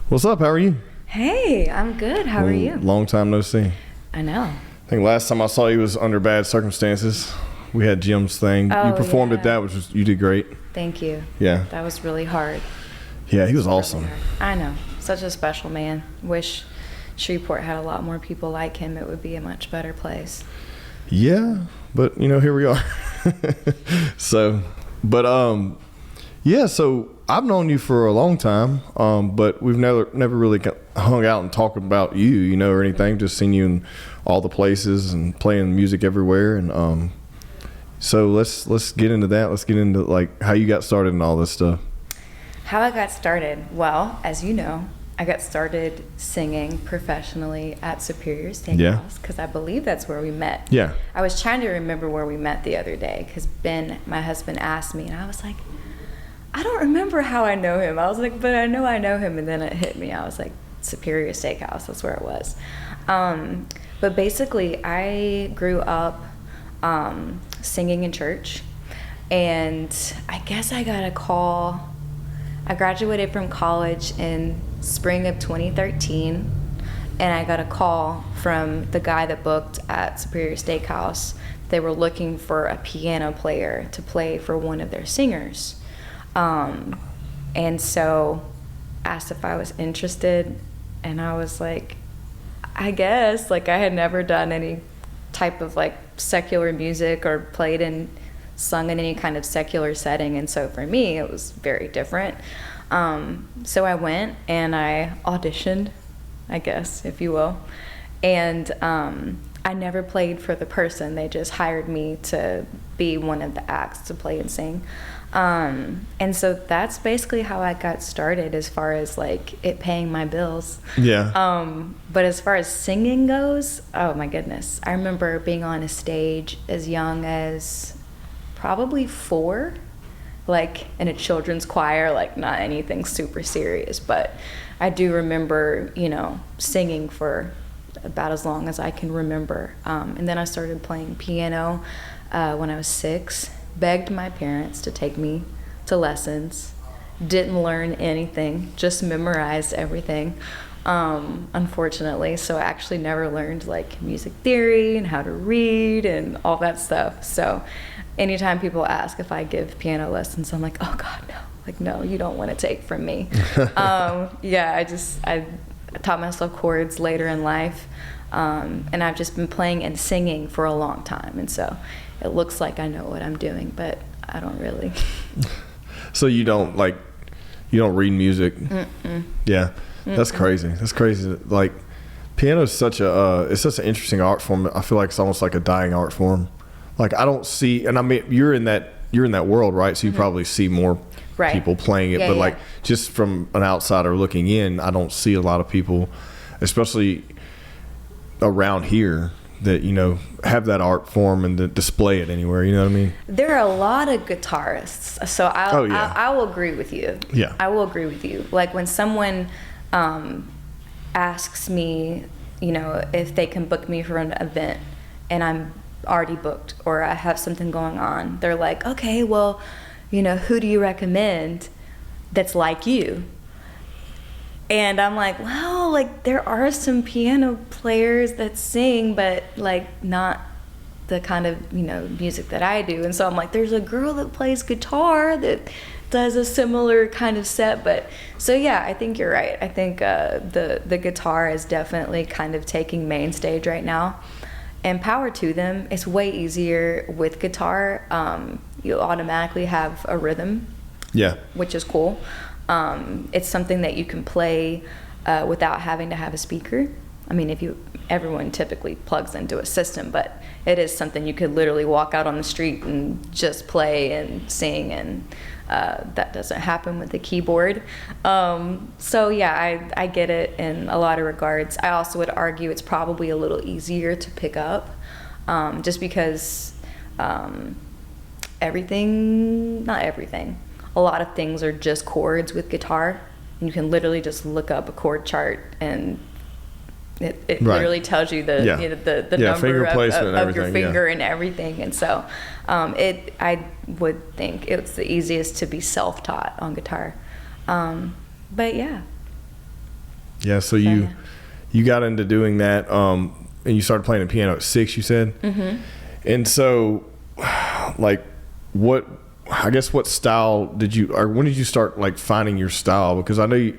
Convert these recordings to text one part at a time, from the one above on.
What's up? How are you? Hey, I'm good. How are you? Long time no see. I know. I think last time I saw you was under bad circumstances. We had Jim's thing. Oh, you performed yeah. at that, you did great. Thank you. Yeah. That was really hard. Yeah, he was awesome. Really I know. Such a special man. Wish Shreveport had a lot more people like him. It would be a much better place. Yeah, but here we are. So I've known you for a long time, but we've never really hung out and talked about you, or anything. Just seen you in all the places and playing music everywhere, and so let's get into that. Let's get into like how you got started and all this stuff. How I got started? Well, as you know, I got started singing professionally at Superior Steakhouse because I believe that's where we met. Yeah. I was trying to remember where we met the other day because Ben, my husband, asked me, and I was like, I don't remember how I know him. I was like, but I know him, and then it hit me. I was like, Superior Steakhouse, that's where it was. But basically, I grew up singing in church, and I guess I got a call. I graduated from college in spring of 2013, and I got a call from the guy that booked at Superior Steakhouse. They were looking for a piano player to play for one of their singers. And so asked if I was interested, and I was like, I guess. Like, I had never done any type of like secular music or sung in any kind of secular setting, and so for me it was very different. So I went and I auditioned, I guess, if you will, and I never played for the person. They just hired me to be one of the acts to play and sing. And so that's basically how I got started as far as like it paying my bills. Yeah. But as far as singing goes, oh my goodness. I remember being on a stage as young as probably 4, like in a children's choir, like not anything super serious, but I do remember, singing for about as long as I can remember. And then I started playing piano when I was 6. Begged my parents to take me to lessons. Didn't learn anything, just memorized everything, unfortunately. So I actually never learned like music theory and how to read and all that stuff. So anytime people ask if I give piano lessons, I'm like, oh God, no. Like, no, you don't want to take from me. I taught myself chords later in life. And I've just been playing and singing for a long time. And so it looks like I know what I'm doing, but I don't really. So you don't read music? Mm-mm. Yeah. That's crazy. That's crazy. Like, piano is such an interesting art form. I feel like it's almost like a dying art form. Like, I don't see, and I mean, you're in that world, right? So you probably see more people playing it, but like just from an outsider looking in, I don't see a lot of people, especially around here, that have that art form and to display it anywhere. You know what I mean? There are a lot of guitarists, so I will agree with you. Yeah, I will agree with you. Like when someone asks me, if they can book me for an event, and I'm already booked or I have something going on, they're like, okay, well, who do you recommend that's like you? And I'm like, well, like there are some piano players that sing, but like not the kind of, music that I do. And so I'm like, there's a girl that plays guitar that does a similar kind of set. But so yeah, I think you're right. I think the guitar is definitely kind of taking main stage right now. And power to them. It's way easier with guitar. You automatically have a rhythm. Yeah. Which is cool. It's something that you can play without having to have a speaker. I mean, everyone typically plugs into a system, but it is something you could literally walk out on the street and just play and sing, and that doesn't happen with the keyboard. So yeah, I get it in a lot of regards. I also would argue it's probably a little easier to pick up, just because not everything. A lot of things are just chords with guitar, and you can literally just look up a chord chart and it literally tells you the number of your finger and everything. And so I would think it's the easiest to be self-taught on guitar. But yeah. Yeah. So you got into doing that, and you started playing the piano at 6, you said? Mm-hmm. And so, like, what style when did you start, like, finding your style? Because I know you,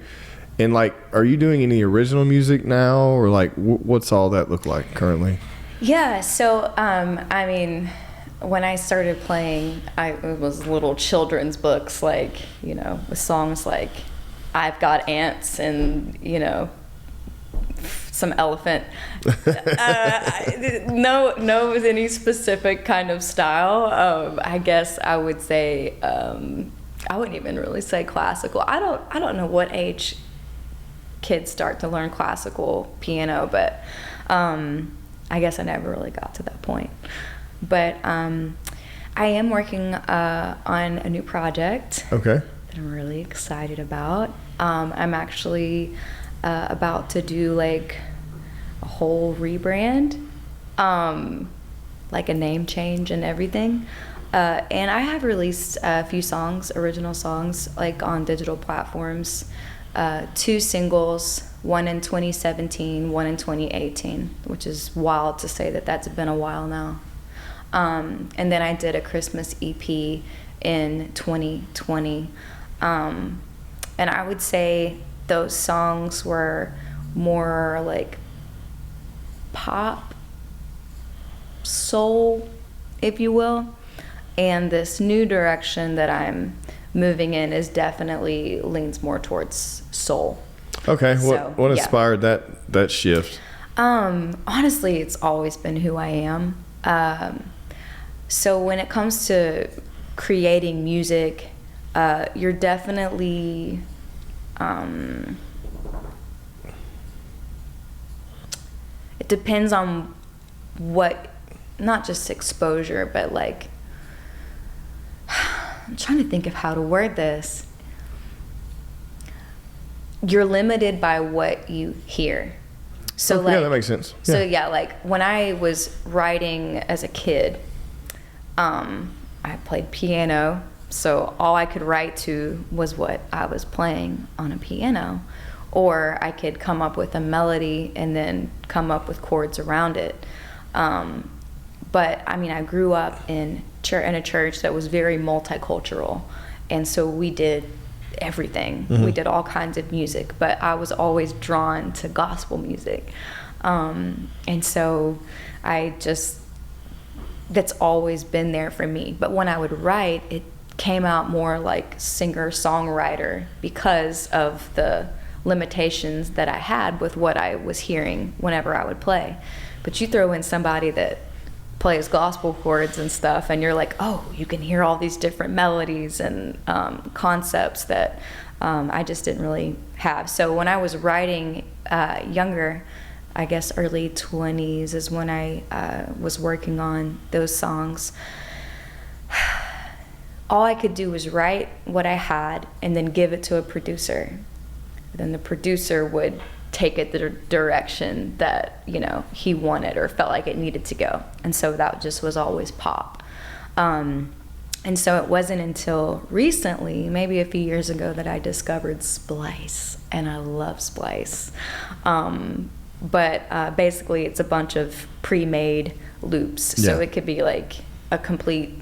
and, like, are you doing any original music now, or, like, what's all that look like currently? Yeah. So, I mean, when I started playing, it was little children's books, like, you know, with songs like I've Got Ants and, you know, some elephant. No any specific kind of style. I guess I would say, I wouldn't even really say classical. I don't know what age kids start to learn classical piano, but I guess I never really got to that point. But I am working on a new project. Okay. That I'm really excited about. I'm actually about to do, like, a whole rebrand, like a name change and everything. And I have released a few songs, original songs, like, on digital platforms. 2 singles, one in 2017, one in 2018, which is wild to say that that's been a while now. And then I did a Christmas EP in 2020. And I would say those songs were more like pop, soul, if you will. And this new direction that I'm moving in is definitely leans more towards soul. Okay. So, what inspired that shift? Honestly, it's always been who I am. So when it comes to creating music, you're definitely it depends on what, not just exposure, but, like, I'm trying to think of how to word this. You're limited by what you hear. So, like, yeah, that makes sense. Yeah. So yeah, like, when I was writing as a kid, I played piano, so all I could write to was what I was playing on a piano, or I could come up with a melody and then come up with chords around it. But I mean, I grew up in a church that was very multicultural, and so we did everything. Mm-hmm. We did all kinds of music, but I was always drawn to gospel music, and so that's always been there for me. But when I would write, it came out more like singer-songwriter because of the limitations that I had with what I was hearing whenever I would play. But you throw in somebody that plays gospel chords and stuff, and you're like, oh, you can hear all these different melodies and concepts that I just didn't really have. So when I was writing younger, I guess early 20s is when I was working on those songs. All I could do was write what I had and then give it to a producer. Then the producer would take it the direction that, you know, he wanted or felt like it needed to go. And so that just was always pop. And so it wasn't until recently, maybe a few years ago, that I discovered Splice, and I love Splice. But basically it's a bunch of pre-made loops. So it could be like a complete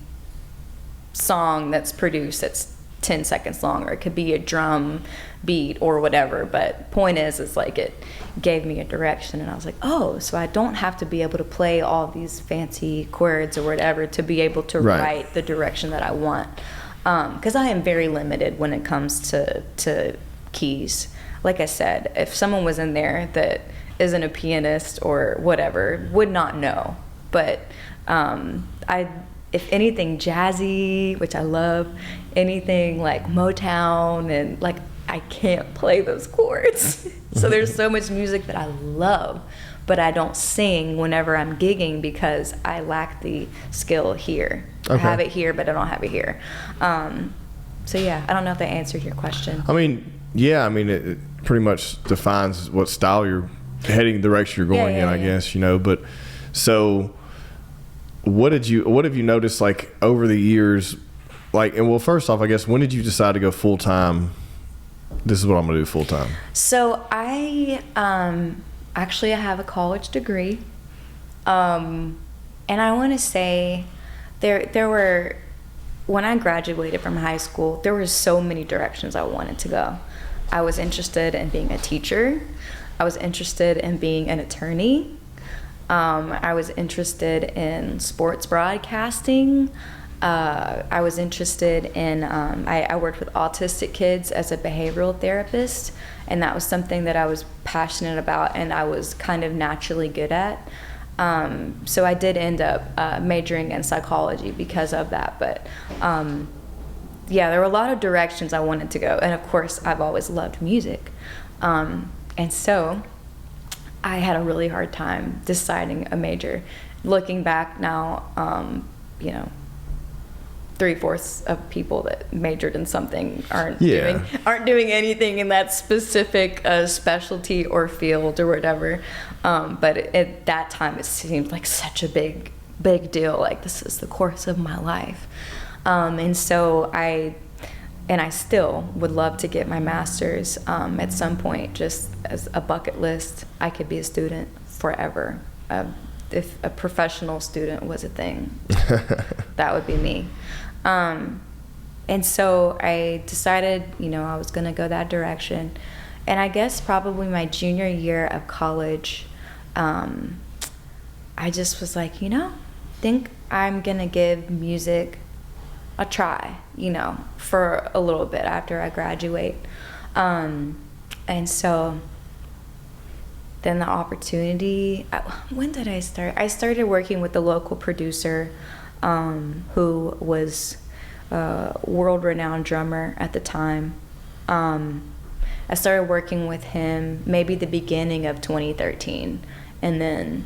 song that's produced that's 10 seconds long, or it could be a drum beat or whatever. But point is like, it gave me a direction, and I was like, oh, so I don't have to be able to play all these fancy chords or whatever to be able to write the direction that I want. Because I am very limited when it comes to keys. Like I said, if someone was in there that isn't a pianist or whatever, would not know. But if anything jazzy, which I love, anything like Motown, and like, I can't play those chords. So there's so much music that I love, but I don't sing whenever I'm gigging because I lack the skill here. Okay. I have it here, but I don't have it here. So yeah, I don't know if that answered your question. I mean, yeah, I mean, it pretty much defines what style you're heading, the direction you're going in, I guess, you know. But so what have you noticed, like, over the years, like, and well, first off, I guess, when did you decide to go full time this is what I'm going to do full time? So I actually I have a college degree, and I want to say there were, when I graduated from high school, there were so many directions I wanted to go. I was interested in being a teacher. I was interested in being an attorney. I was interested in sports broadcasting. I was interested in, I worked with autistic kids as a behavioral therapist, and that was something that I was passionate about and I was kind of naturally good at. So I did end up majoring in psychology because of that. But yeah, there were a lot of directions I wanted to go. And of course, I've always loved music. And so I had a really hard time deciding a major. Looking back now, you know, 3/4 of people that majored in something aren't doing anything in that specific specialty or field or whatever. But at that time, it seemed like such a big deal. Like, this is the course of my life. And so I still would love to get my master's at some point, just as a bucket list. I could be a student forever. If a professional student was a thing, that would be me. And so I decided, you know, I was going to go that direction. And I guess probably my junior year of college, I just was like, you know, I think I'm going to give music a try, you know, for a little bit after I graduate. And so then the opportunity, when did I start? I started working with the local producer who was a world-renowned drummer at the time. I started working with him maybe the beginning of 2013, and then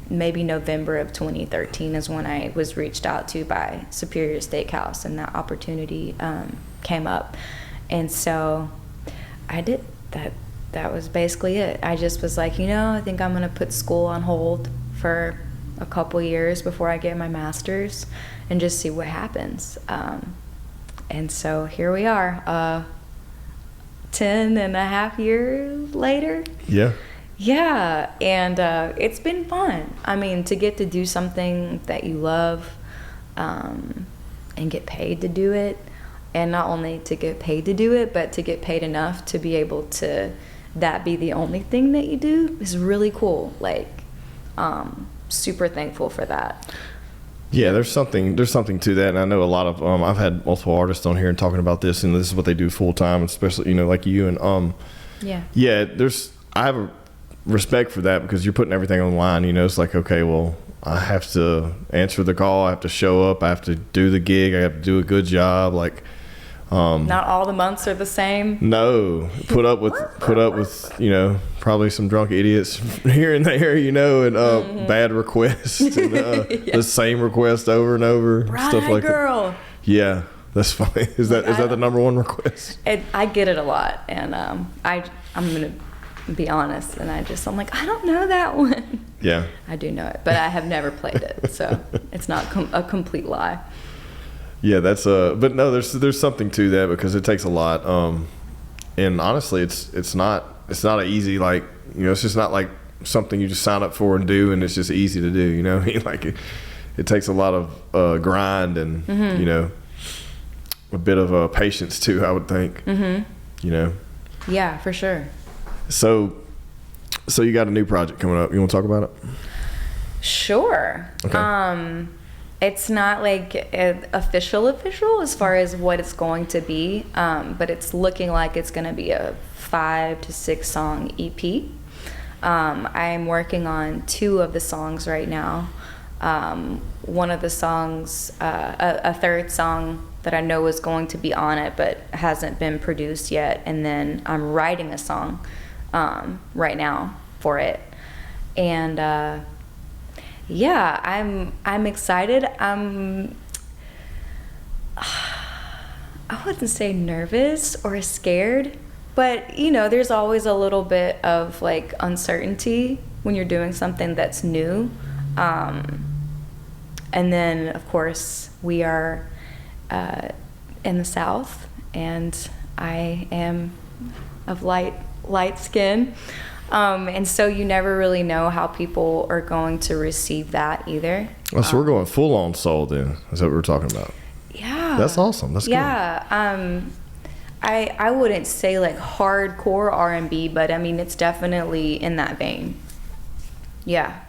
maybe November of 2013 is when I was reached out to by Superior Steakhouse, and that opportunity came up. And so I did that. That was basically it. I just was like, you know, I think I'm going to put school on hold for a couple years before I get my master's and just see what happens. And so here we are, 10 and a half years later. Yeah, and it's been fun. I mean, to get to do something that you love and get paid to do it, and not only to get paid to do it, but to get paid enough to be able to that be the only thing that you do is really cool. Like, super thankful for that. Yeah, there's something to that, and I know a lot of I've had multiple artists on here and talking about this, and this is what they do full time, especially, you know, like you, and I have a respect for that because you're putting everything on the line. You know, it's like, okay, well, I have to answer the call, I have to show up, I have to do the gig, I have to do a good job. Like, not all the months are the same. No, put up with you know, probably some drunk idiots here and there, you know, and bad requests, and the same request over and over, stuff like girl. that. Yeah, that's funny. Is that the number one request? I get it a lot, and I'm gonna be honest, and I'm like, I don't know that one. Yeah, I do know it, but I have never played it, so it's not a complete lie. Yeah, that's but no, there's something to that because it takes a lot. And honestly, it's not an easy, like, you know, it's just not like something you just sign up for and do, and it's just easy to do. You know, I mean, like it takes a lot of grind and you know, a bit of patience too, I would think. You know. Yeah, for sure. So you got a new project coming up. You want to talk about it? Sure. Okay. It's not like official as far as what it's going to be, but it's looking like it's going to be a 5 to 6 song EP. I'm working on 2 of the songs right now. One of the songs, a third song that I know is going to be on it but hasn't been produced yet, and then I'm writing a song right now for it. And yeah, I'm excited. I wouldn't say nervous or scared, but you know, there's always a little bit of like uncertainty when you're doing something that's new. And then of course we are in the South, and I am of light skin. And so you never really know how people are going to receive that either. Oh, so we're going full on soul then. Is that what we're talking about? Yeah. That's awesome. That's good. Yeah. I wouldn't say like hardcore R&B, but I mean, it's definitely in that vein. Yeah.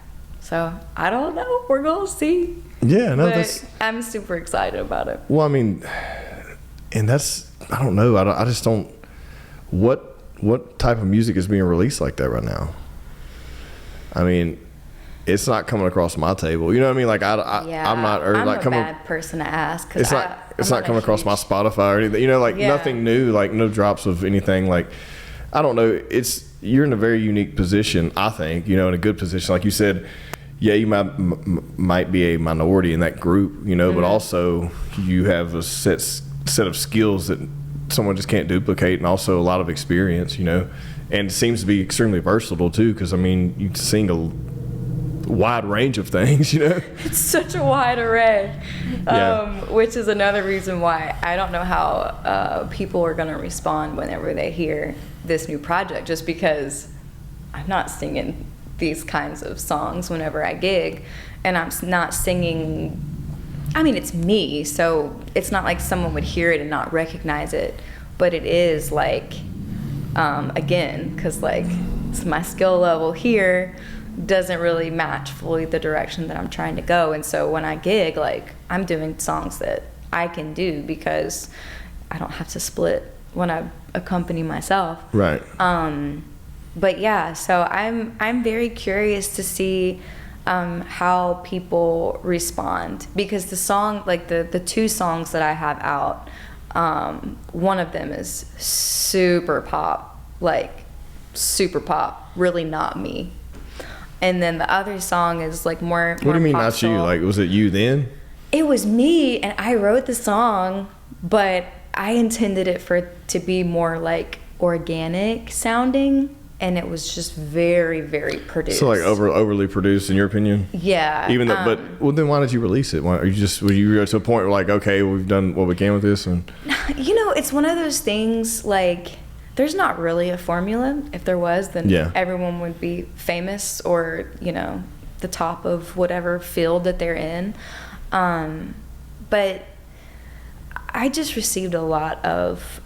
So I don't know. We're going to see. Yeah, no, but I'm super excited about it. Well, I mean, and that's, I don't know. I just don't, what type of music is being released like that right now? I mean, it's not coming across my table. You know what I mean? Like I'm not, or I'm like a bad person to ask. It's not coming across my Spotify or anything. You know, like nothing new, like no drops of anything. Like I don't know. You're in a very unique position, I think. You know, in a good position, like you said. Yeah, you might be a minority in that group, you know, but also you have a set of skills that someone just can't duplicate, and also a lot of experience, you know, and it seems to be extremely versatile too, because I mean, you sing a wide range of things, you know. It's such a wide array, which is another reason why I don't know how people are going to respond whenever they hear this new project, just because I'm not singing these kinds of songs whenever I gig, and I'm not singing. I mean, it's me, so it's not like someone would hear it and not recognize it, but it is like, again, because like my skill level here doesn't really match fully the direction that I'm trying to go, and so when I gig, like I'm doing songs that I can do because I don't have to split when I accompany myself. Right. But yeah, so I'm very curious to see how people respond, because the song, like the two songs that I have out, one of them is super pop, really not me, and then the other song is like more. What do you mean not soul. you? Like, was it you then? It was me, and I wrote the song, but I intended it to be more like organic sounding. And it was just very, very produced. So like overly produced, in your opinion? Yeah. Even though, well, then why did you release it? Why are you were you to a point where like, okay, we've done what we can with this, and you know, it's one of those things. Like, there's not really a formula. If there was, then everyone would be famous, or you know, the top of whatever field that they're in. But I just received a lot of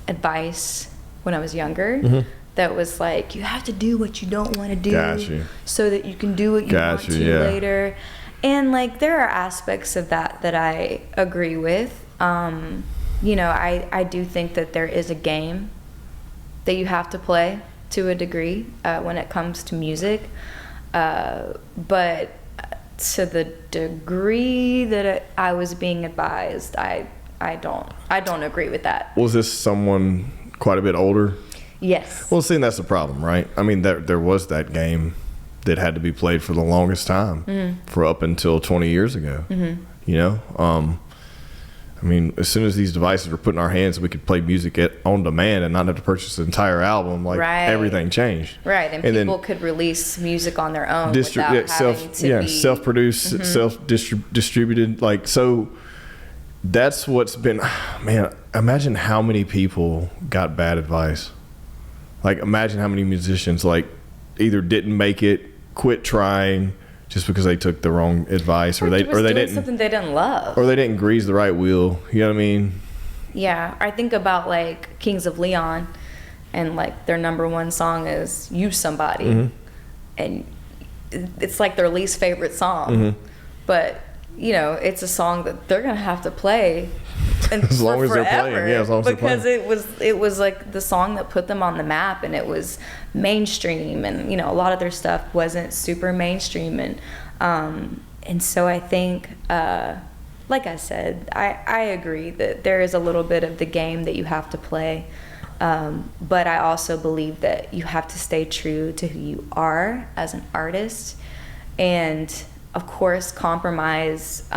advice when I was younger, that was like, you have to do what you don't want to do so that you can do what you want to later. And like, there are aspects of that I agree with. You know, I do think that there is a game that you have to play to a degree when it comes to music. But to the degree that I was being advised, I don't agree with that. Was this someone quite a bit older? Yes. Well, see, that's the problem, right? I mean, there was that game that had to be played for the longest time, for up until 20 years ago. You know, I mean, as soon as these devices were put in our hands, we could play music on demand and not have to purchase the entire album. Like everything changed. Right, and people could release music on their own without having to be self-produced, self-distributed. Like, so that's what's been. Man, imagine how many people got bad advice. Like, imagine how many musicians like either didn't make it, quit trying just because they took the wrong advice, or they didn't something they didn't love, or they didn't grease the right wheel. You know what I mean? Yeah, I think about like Kings of Leon, and like their number one song is "Use Somebody," and it's like their least favorite song, but you know, it's a song that they're gonna have to play as long as they're playing, as long as because it was like the song that put them on the map, and it was mainstream, and you know, a lot of their stuff wasn't super mainstream, and so I think, like I said, I agree that there is a little bit of the game that you have to play, but I also believe that you have to stay true to who you are as an artist, and of course, compromise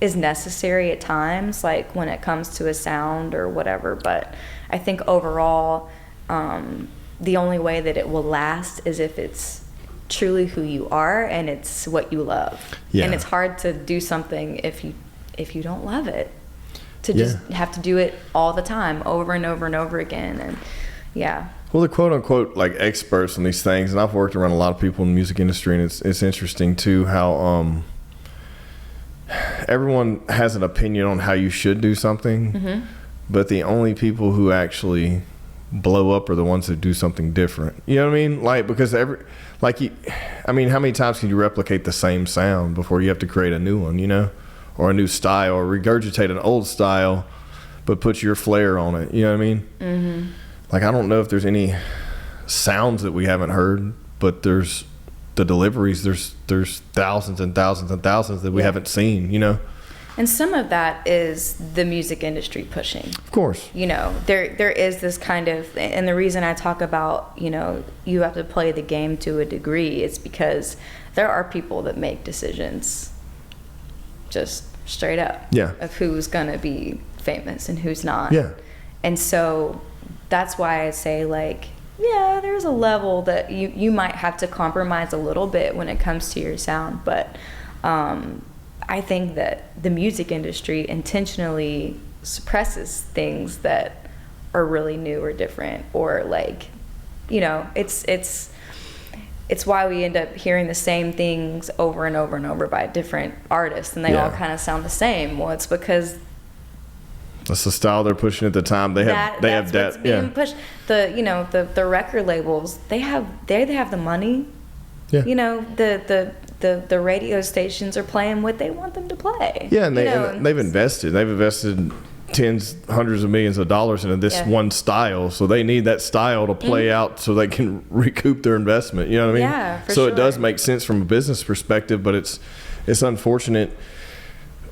is necessary at times, like when it comes to a sound or whatever. But I think overall, the only way that it will last is if it's truly who you are and it's what you love. Yeah. And it's hard to do something if you don't love it. to just have to do it all the time, over and over and over again. And well, the quote unquote like experts on these things, and I've worked around a lot of people in the music industry, and it's interesting too how everyone has an opinion on how you should do something, but the only people who actually blow up are the ones that do something different. You know what I mean? Like, because how many times can you replicate the same sound before you have to create a new one, you know, or a new style, or regurgitate an old style but put your flair on it, you know what I mean? Like, I don't know if there's any sounds that we haven't heard, but there's the deliveries, there's thousands and thousands and thousands that we haven't seen, you know. And some of that is the music industry pushing. Of course. You know, there is this kind of, and the reason I talk about, you know, you have to play the game to a degree, it's because there are people that make decisions just straight up of who's going to be famous and who's not. Yeah. And so that's why I say, like, yeah, there's a level that you might have to compromise a little bit when it comes to your sound, but I think that the music industry intentionally suppresses things that are really new or different, or like, you know, it's why we end up hearing the same things over and over and over by different artists, and they all kind of sound the same. Well, it's because that's the style they're pushing at the time. They have that being pushed. The record labels, they have the money. Yeah. You know, the radio stations are playing what they want them to play. Yeah, and they've invested. They've invested tens, hundreds of millions of dollars into this one style, so they need that style to play out so they can recoup their investment. You know what I mean? Yeah, for so sure. It does make sense from a business perspective, but it's unfortunate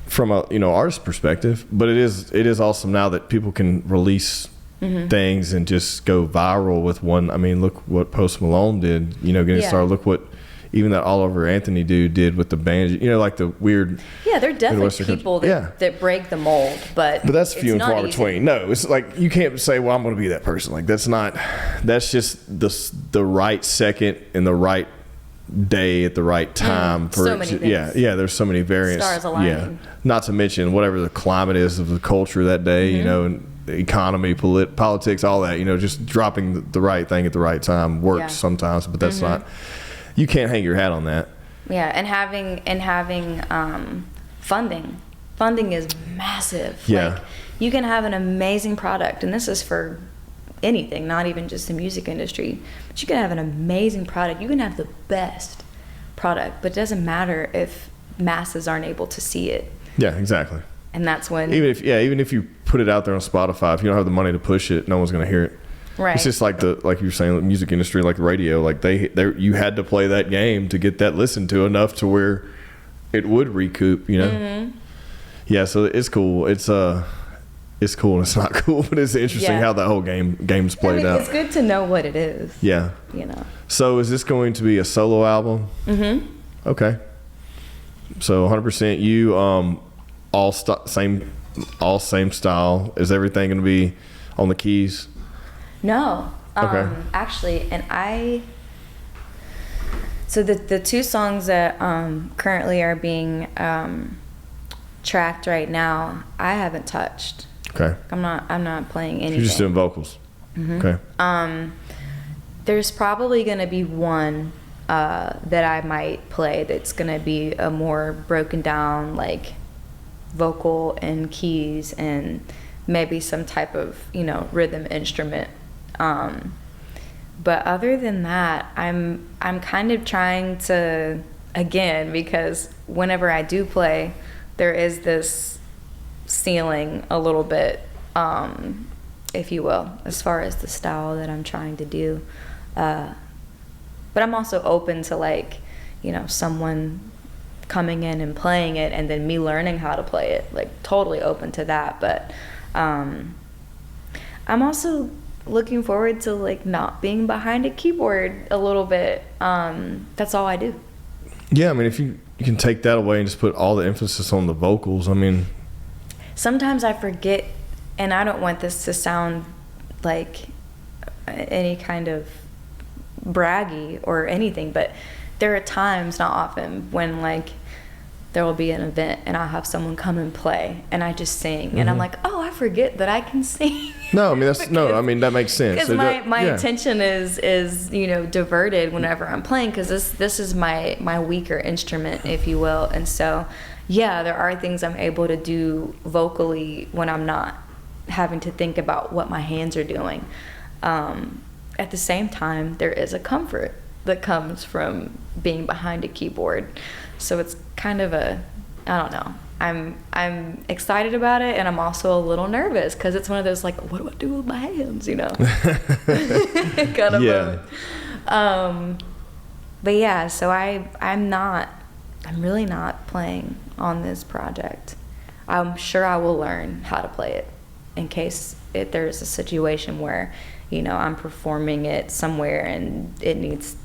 from a artist perspective. But it is awesome now that people can release things and just go viral with one. I mean, look what Post Malone did. You know, getting started. Look what even that Oliver Anthony dude did with the band. You know, like the weird. Yeah, there are definitely people that break the mold, but that's few and far between. No, it's like you can't say, "Well, I'm going to be that person." Like that's just the right second and the right day at the right time. So many things. Yeah. There's so many variants. Stars aligning. Yeah, not to mention whatever the climate is of the culture that day. You know, and the economy, politics, all that. You know, just dropping the right thing at the right time works sometimes, but that's not. You can't hang your hat on that. Yeah, and having funding. Funding is massive. Yeah. Like, you can have an amazing product, and this is for anything, not even just the music industry. But you can have an amazing product. You can have the best product, but it doesn't matter if masses aren't able to see it. Yeah, exactly. And that's when even if you put it out there on Spotify, if you don't have the money to push it, no one's going to hear it. Right. It's just like you were saying, the music industry, like the radio, like you had to play that game to get that listened to enough to where it would recoup, you know? Yeah, so it's cool. It's cool and it's not cool, but it's interesting how that whole game's played out. It's good to know what it is. Yeah. You know. So is this going to be a solo album? Okay. So 100% you, all same style. Is everything going to be on the keys? No. Okay. Actually, so the two songs that currently are being tracked right now, I haven't touched. Okay. I'm not playing anything. You're just doing vocals. Okay. There's probably going to be one that I might play that's going to be a more broken down, like, vocal and keys and maybe some type of, rhythm instrument. But other than that, I'm kind of trying to, again, because whenever I do play, there is this ceiling a little bit, if you will, as far as the style that I'm trying to do. But I'm also open to, like, someone coming in and playing it and then me learning how to play it, like, totally open to that. But I'm also looking forward to, like, not being behind a keyboard a little bit. That's all I do. Yeah, I mean, if you can take that away and just put all the emphasis on the vocals, I mean, sometimes I forget, and I don't want this to sound like any kind of braggy or anything, but there are times, not often, when, like, there will be an event and I'll have someone come and play and I just sing and I'm like, oh, I forget that I can sing. No, I mean that makes sense. Because my attention is diverted whenever I'm playing, because this is my weaker instrument, if you will. And so there are things I'm able to do vocally when I'm not having to think about what my hands are doing. At the same time, there is a comfort that comes from being behind a keyboard. So it's kind of I don't know. I'm excited about it, and I'm also a little nervous because it's one of those, like, what do I do with my hands, kind of moment. But yeah, so I'm really not playing on this project. I'm sure I will learn how to play it in case there's a situation where, I'm performing it somewhere and it needs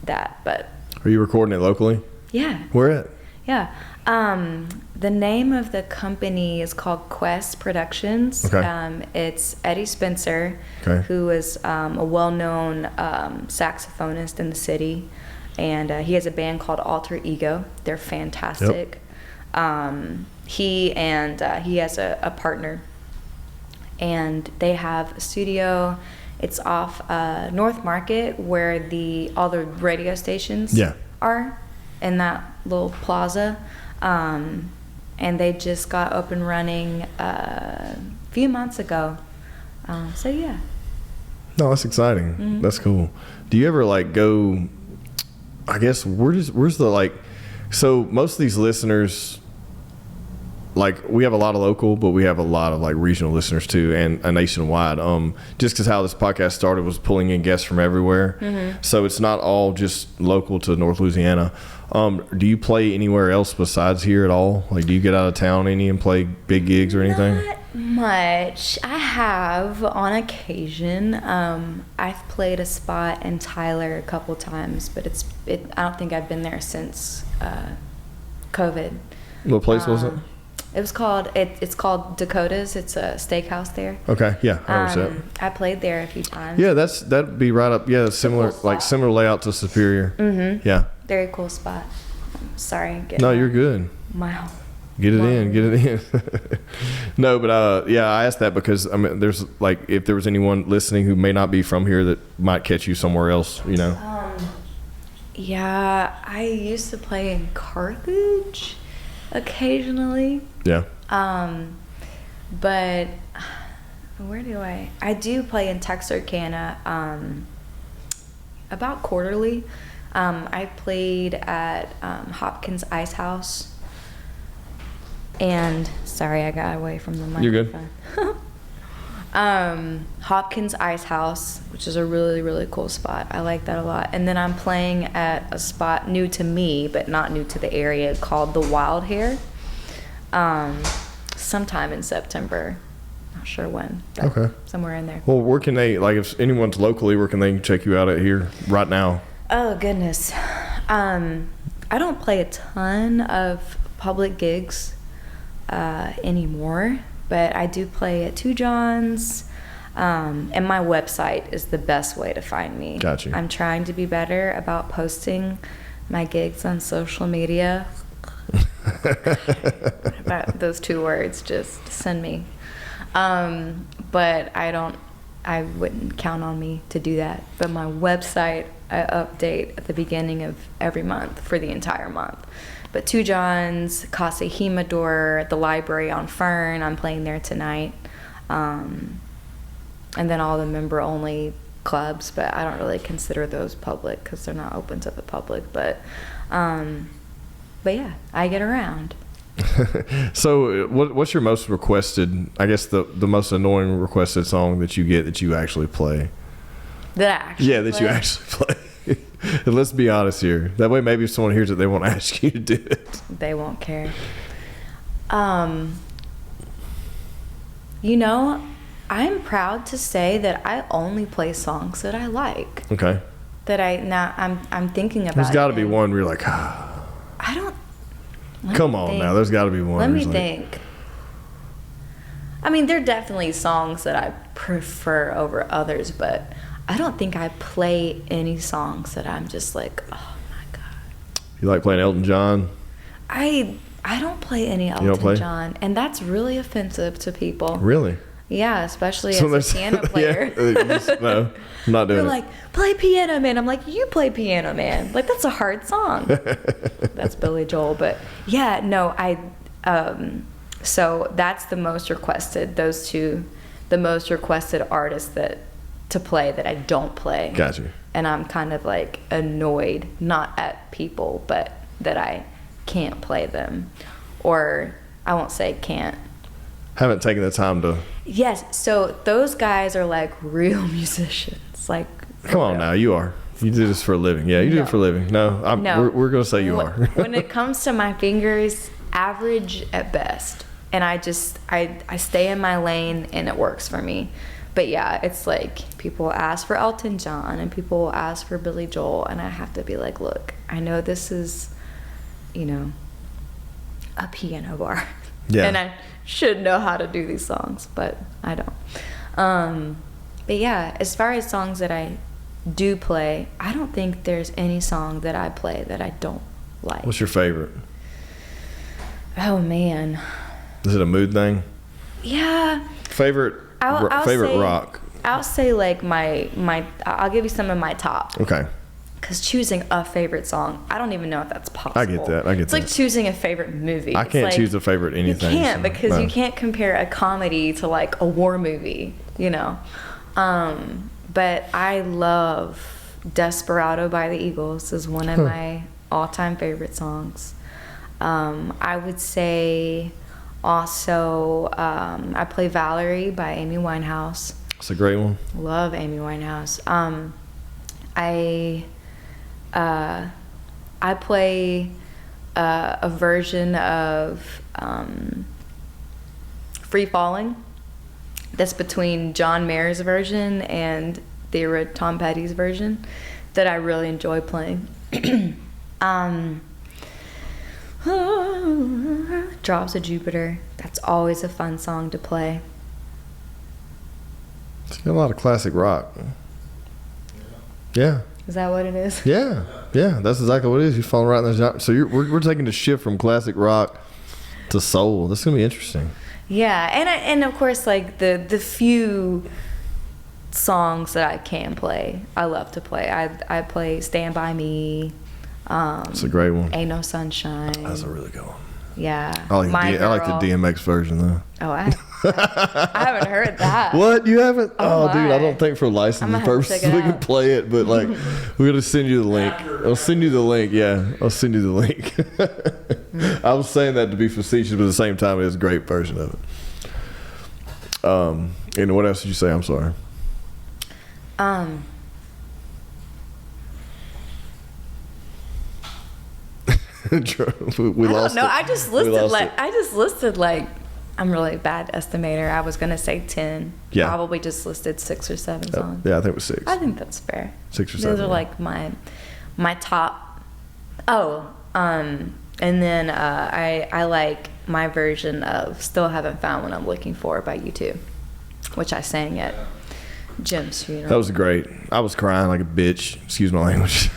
that. But are you recording it locally? Yeah. Where at? Yeah. The name of the company is called Quest Productions. Okay. It's Eddie Spencer, okay, who is a well-known saxophonist in the city, and he has a band called Alter Ego. They're fantastic. Yep. He has a partner, and they have a studio. It's off North Market, where all the radio stations are, in that little plaza. And they just got up and running a few months ago. So yeah. No, that's exciting. Mm-hmm. That's cool. Do you ever go, I guess, where's the so most of these listeners, we have a lot of local, but we have a lot of regional listeners too, and nationwide. Just because how this podcast started was pulling in guests from everywhere. Mm-hmm. So it's not all just local to North Louisiana. Do you play anywhere else besides here at all? Do you get out of town any and play big gigs or anything? Not much. I have on occasion. I've played a spot in Tyler a couple times, but I don't think I've been there since COVID. What place was it? It was called it's called Dakota's. It's a steakhouse there. Okay, yeah, I understand. I played there a few times. Yeah, that'd be right up. Yeah, similar similar layout to Superior. Mm-hmm. Yeah. Very cool spot. Sorry. No, you're good. Wow. Get it in. No, but I asked that because there's if there was anyone listening who may not be from here that might catch you somewhere else, Yeah, I used to play in Carthage occasionally. Yeah. But where do I do play in Texarkana about quarterly. I played at Hopkins Ice House, and sorry, I got away from the microphone. You're good. Hopkins Ice House, which is a really, really cool spot. I like that a lot. And then I'm playing at a spot new to me, but not new to the area, called the Wild Hair. Sometime in September. Not sure when. Okay. Somewhere in there. Well, where can they, if anyone's locally, where can they check you out at here right now? Oh, goodness. I don't play a ton of public gigs anymore, but I do play at Two Johns, and my website is the best way to find me. Gotcha. I'm trying to be better about posting my gigs on social media. Those two words just send me. But I wouldn't count on me to do that. But my website, I update at the beginning of every month for the entire month. But Two Johns, Casa Jimador, the library on Fern, I'm playing there tonight. And then all the member-only clubs, but I don't really consider those public because they're not open to the public. But yeah, I get around. So what's your most requested, I guess the most annoying requested song that you get that you actually play? That I actually play? You actually play. And let's be honest here. That way maybe if someone hears it, they won't ask you to do it. They won't care. I'm proud to say that I only play songs that I like. Okay. I'm thinking about. There's got to be one where you're like, I don't. Come on now, there's got to be one. Let me think. There are definitely songs that I prefer over others, but I don't think I play any songs that I'm just like, oh my God. You like playing Elton John? I I don't play any don't Elton play? John, and that's really offensive to people. Really? Yeah, especially So as a piano player. No, I'm not doing They're it. like, play Piano Man. I'm like, you play Piano Man. Like, that's a hard song. That's Billy Joel. But yeah, no, so that's the most requested, those two, the most requested artists to play that I don't play. Got you. And I'm kind of like annoyed, not at people, but that I can't play them. Or I won't say can't. Haven't taken the time to. Yes, so those guys are like real musicians. Like, Come on now, you are. You do this for a living. Yeah, you do No. it for a living. No, No. we're going to say you are. When it comes to my fingers, average at best. And I stay in my lane and it works for me. But yeah, it's like people ask for Elton John and people ask for Billy Joel, and I have to be like, look, I know this is, a piano bar. Yeah. And I should know how to do these songs, but I don't. But yeah, as far as songs that I do play, I don't think there's any song that I play that I don't like. What's your favorite? Oh man. Is it a mood thing? Yeah. Favorite favorite rock? I'll say like I'll give you some of my top. Okay. Because choosing a favorite song, I don't even know if that's possible. I get that. It's like choosing a favorite movie. I can't choose a favorite anything. You can't, so, because no. you can't compare a comedy to like a war movie, But I love Desperado by the Eagles is one of my all-time favorite songs. I would say also I play Valerie by Amy Winehouse. It's a great one. Love Amy Winehouse. I play a version of Free Falling that's between John Mayer's version and the Tom Petty's version that I really enjoy playing. Drops of Jupiter. That's always a fun song to play. It's got a lot of classic rock. Yeah. Is that what it is? Yeah. Yeah. That's exactly what it is. You're falling right in the genre. So we're taking the shift from classic rock to soul. That's gonna be interesting. Yeah, and of course, like the few songs that I can play, I love to play. I play "Stand by Me." It's a great one. "Ain't No Sunshine." That's a really good one. Yeah, I like the DMX version though. Oh, I haven't heard that. What? You haven't? Oh, dude, my. I don't think for licensing purposes we can play it, but like we're gonna send you the link. I'll send you the link. Yeah, I'll send you the link. I was saying that to be facetious, but at the same time, it's a great version of it. And what else did you say? I'm sorry. we lost. No, I just listed like I'm really bad estimator. I was gonna say 10. Yeah. Probably just listed 6 or 7 songs. Yeah, I think it was 6. I think that's fair. 6 or 7. Those are like my top. And then I like my version of "Still Haven't Found What I'm Looking For" by U2, which I sang at Jim's funeral. That was great. I was crying like a bitch. Excuse my language.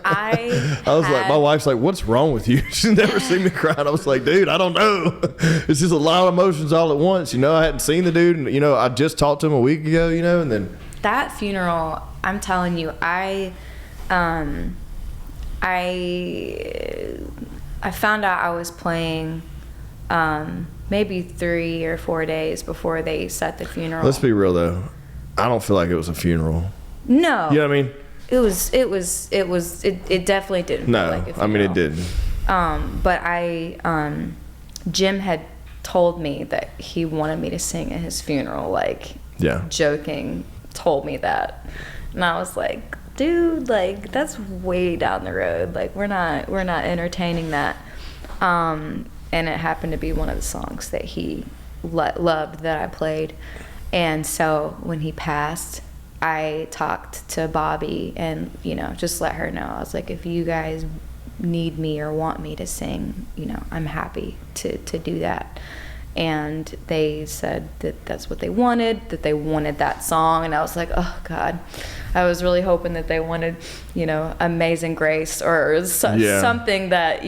I was like, my wife's like, "What's wrong with you?" She's never seen me cry. I was like, "Dude, I don't know. It's just a lot of emotions all at once." I hadn't seen the dude, and I just talked to him a week ago. And then that funeral, I'm telling you, I found out I was playing maybe 3 or 4 days before they set the funeral. Let's be real though. I don't feel like it was a funeral. No. You know what I mean? It definitely didn't feel like a funeral. I mean it didn't. But Jim had told me that he wanted me to sing at his funeral, like joking, told me that. And I was like, dude, like that's way down the road. Like we're not entertaining that. And it happened to be one of the songs that he loved that I played. And so when he passed, I talked to Bobby and, just let her know. I was like, if you guys need me or want me to sing, I'm happy to do that. And they said that that's what they wanted, that they wanted that song. And I was like, oh, God. I was really hoping that they wanted, Amazing Grace or something that,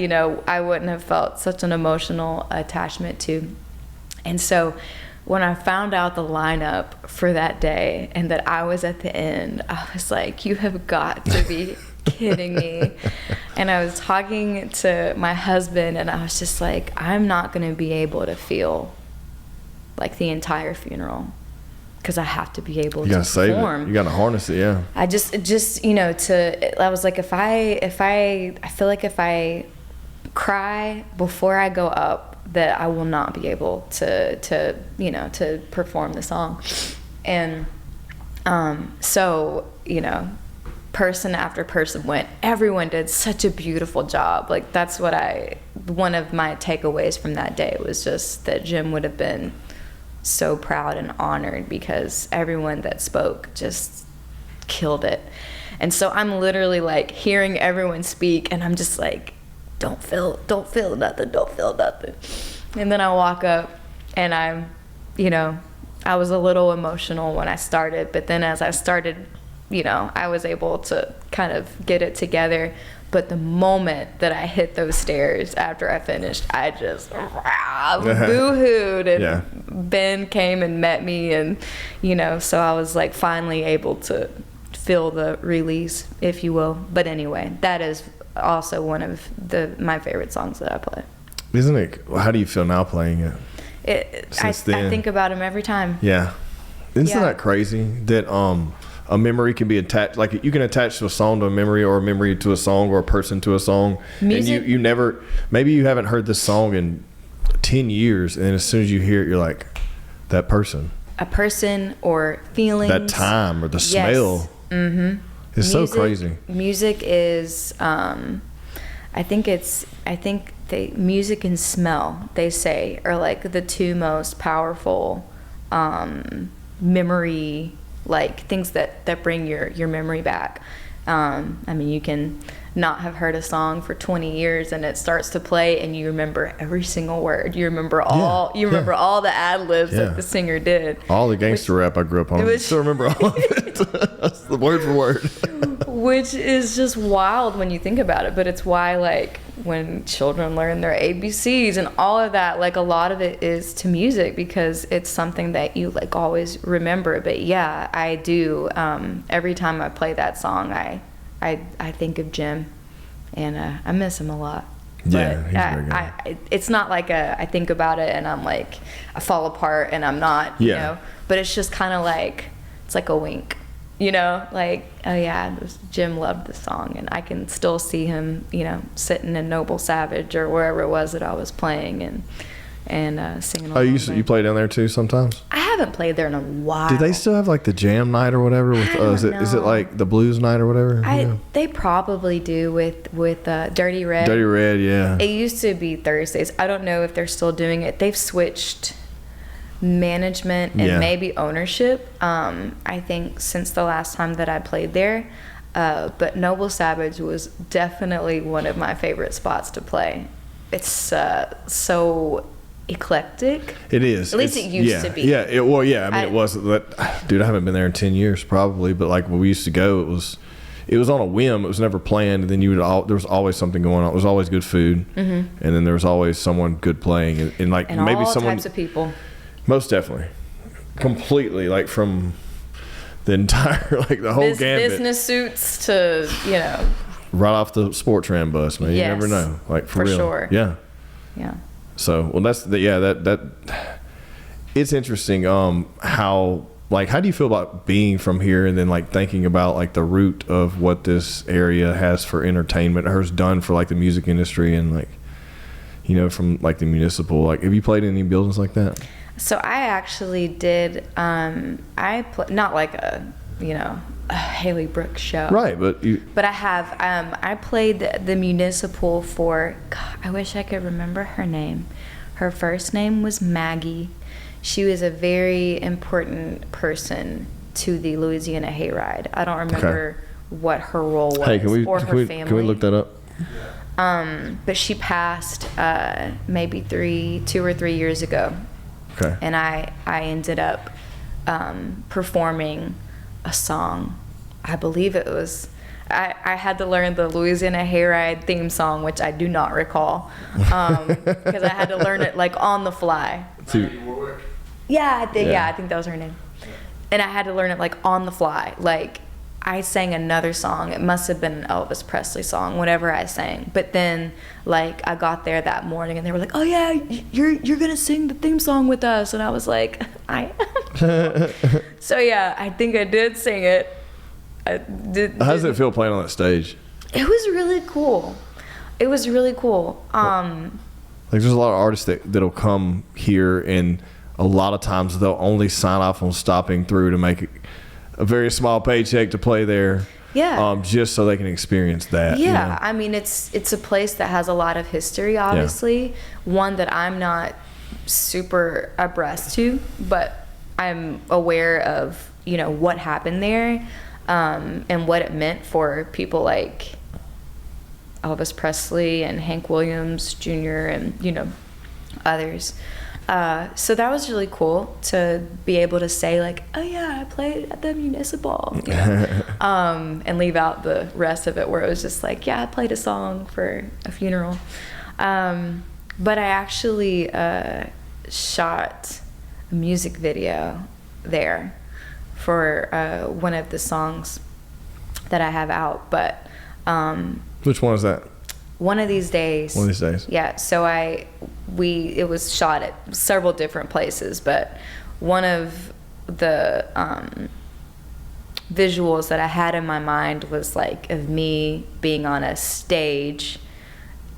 I wouldn't have felt such an emotional attachment to. And so when I found out the lineup for that day and that I was at the end, I was like, you have got to be kidding me. And I was talking to my husband and I was just like, I'm not going to be able to feel like the entire funeral because I have to be able to perform. Save it. You got to harness it, yeah. I just I was like, I feel like if I cry before I go up, that I will not be able to perform the song. And so person after person went. Everyone did such a beautiful job. Like that's what one of my takeaways from that day was just that Jim would have been so proud and honored because everyone that spoke just killed it. And so I'm literally like hearing everyone speak and I'm just like, don't feel nothing. And then I walk up and I was a little emotional when I started, but then as I started, I was able to kind of get it together. But the moment that I hit those stairs after I finished, I just boo-hooed. And Ben came and met me and, so I was like finally able to feel the release, if you will. But anyway, that is also one of my favorite songs that I play. Isn't it? How do you feel now playing it? I think about him every time. Yeah. Isn't that crazy that a memory can be attached? Like you can attach a song to a memory or a memory to a song or a person to a song. Music, and you never, maybe you haven't heard this song in 10 years and as soon as you hear it, you're like, that person. A person or feelings. That time or the smell. Mm-hmm. It's so crazy. Music is, I think music and smell, they say, are like the two most powerful memory, like things that bring your memory back. You can not have heard a song for 20 years and it starts to play and you remember every single word. You remember all the ad-libs that the singer did. All the gangster rap I grew up on. I still remember all of it. That's the word for word. Which is just wild when you think about it, but it's why like when children learn their ABCs and all of that, like a lot of it is to music because it's something that you like always remember. But yeah, I do. Every time I play that song, I think of Jim, and I miss him a lot. Yeah, he's very good. It's not like I think about it and I'm like I fall apart and I'm not, but it's just kind of like it's like a wink, like oh yeah, Jim loved the song, and I can still see him, sitting in Noble Savage or wherever it was that I was playing and singing. Oh, you play down there too sometimes? I haven't played there in a while. Do they still have like the jam night or whatever? With is it like the blues night or whatever? They probably do with Dirty Red. Dirty Red, yeah. It used to be Thursdays. I don't know if they're still doing it. They've switched management and maybe ownership. I think since the last time that I played there. But Noble Savage was definitely one of my favorite spots to play. It's so eclectic. It is. At least it used to be. Yeah. It was. Dude, I haven't been there in 10 years probably. But like when we used to go, it was on a whim. It was never planned. And then there was always something going on. There was always good food, and then there was always someone good playing, and like and maybe all someone. Types of people. Most definitely, completely, like from the entire the whole gambit. Business suits to right off the sports ram bus, man. You never know, like for real. Sure. Yeah. Yeah. So, well, that it's interesting. How do you feel about being from here and then like thinking about like the root of what this area has for entertainment or has done for like the music industry and like, from like the municipal, like have you played in any buildings like that? So I actually did, not like a Haley Brooke show. Right, but I have, I played the municipal for, God, I wish I could remember her name. Her first name was Maggie. She was a very important person to the Louisiana Hayride. I don't remember what her role was or her family. Can we look that up? But she passed maybe 2 or 3 years ago. Okay. And I ended up performing a song I believe it was, I had to learn the Louisiana Hayride theme song, which I do not recall, because I had to learn it like on the fly. Yeah, I think that was her name. And I had to learn it like on the fly. Like, I sang another song. It must have been an Elvis Presley song, whatever I sang. But then, like, I got there that morning and they were like, "Oh yeah, you're gonna sing the theme song with us." And I was like, "I am." So yeah, I think I did sing it. How does it feel playing on that stage? It was really cool. It was really cool. Like, there's a lot of artists that'll come here, and a lot of times they'll only sign off on stopping through to make a very small paycheck to play there. Yeah. Just so they can experience that. Yeah. You know? I mean, it's a place that has a lot of history, obviously. Yeah. One that I'm not super abreast to, but I'm aware of, you know, what happened there, and what it meant for people like Elvis Presley and Hank Williams Jr. and, you know, others. So that was really cool to be able to say, like, "Oh yeah, I played at the Municipal," you know? And leave out the rest of it where it was just like, "Yeah, I played a song for a funeral." But I actually shot a music video there for one of the songs that I have out. But which one is that? One of these days. One of these days. Yeah. So it was shot at several different places, but one of the visuals that I had in my mind was like of me being on a stage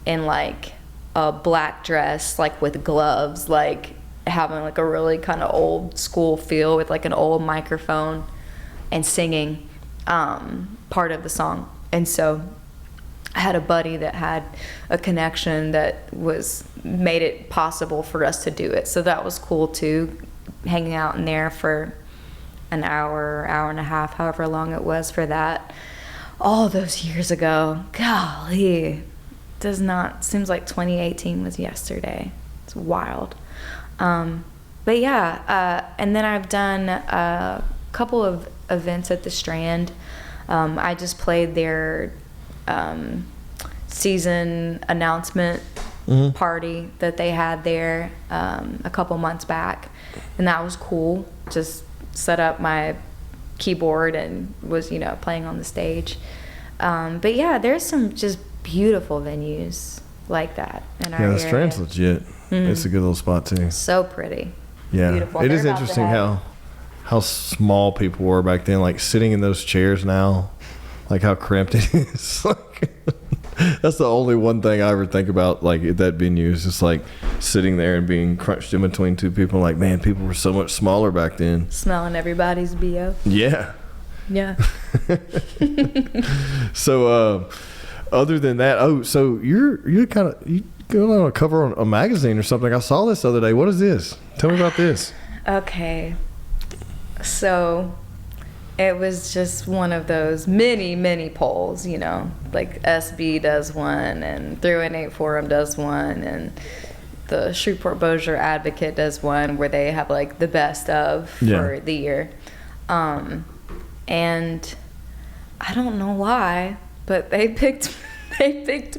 in like a black dress, like with gloves, like having like a really kind of old school feel with like an old microphone and singing part of the song. And so I had a buddy that had a connection that made it possible for us to do it. So that was cool too, hanging out in there for an hour and a half, however long it was for that. All those years ago. Golly. Seems like 2018 was yesterday. It's wild. But yeah, and then I've done a couple of events at the Strand. I just played their season announcement party that they had there a couple months back, and that was cool. Just set up my keyboard and was, you know, playing on the stage. But yeah, there's some just beautiful venues like that in our area. Yeah, the Strand's legit. It's a good little spot too. So pretty. Yeah, beautiful. It is interesting how small people were back then. Like sitting in those chairs now, like how cramped it is. Like, that's the only one thing I ever think about. Like at that venue is just like sitting there and being crunched in between two people. Like, man, people were so much smaller back then. Smelling everybody's BO. Yeah. Yeah. So, other than that, so you're going on a cover on a magazine or something. I saw this the other day. What is this? Tell me about this. Okay. So it was just one of those many polls, you know, like SB does one and Through an 8 Forum does one and the Shreveport Bossier Advocate does one where they have like the best of for the year. And I don't know why, but they picked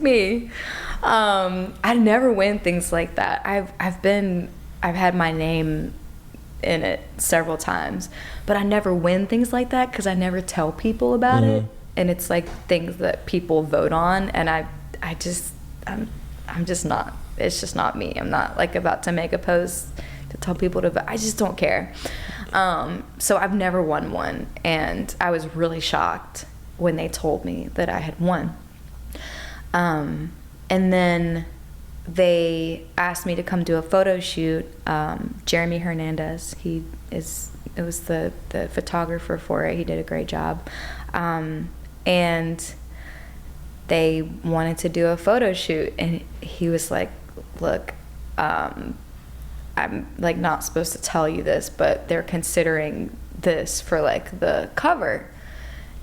me. I never win things like that. I've had my name in it several times, but I never win things like that because I never tell people about it, and it's like things that people vote on, and I'm just not. It's just not me. I'm not like about to make a post to tell people to vote. I just don't care. So I've never won one, and I was really shocked when they told me that I had won. And then they asked me to come do a photo shoot. Jeremy Hernandez, it was the photographer for it. He did a great job. And they wanted to do a photo shoot, and he was like, "Look, I'm like not supposed to tell you this, but they're considering this for like the cover."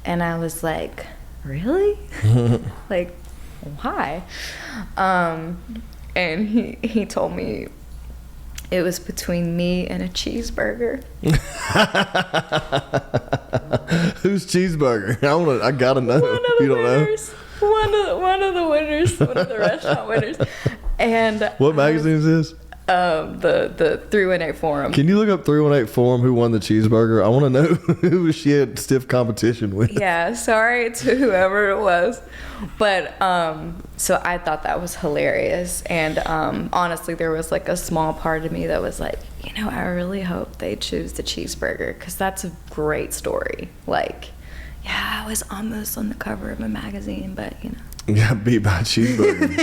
And I was like, "Really?" Like, why? And he told me, It was between me and a cheeseburger. Whose cheeseburger? I gotta know. One of the You don't winners. One of the winners. One of the restaurant winners. And What magazine is this? the 318 Forum. Can you look up 318 Forum who won the cheeseburger? I want to know who she had stiff competition with. Yeah, sorry to whoever it was. But so I thought that was hilarious. And honestly, there was like a small part of me that was like, I really hope they choose the cheeseburger, because that's a great story. Like, yeah, I was almost on the cover of a magazine, but You got beat by a cheeseburger.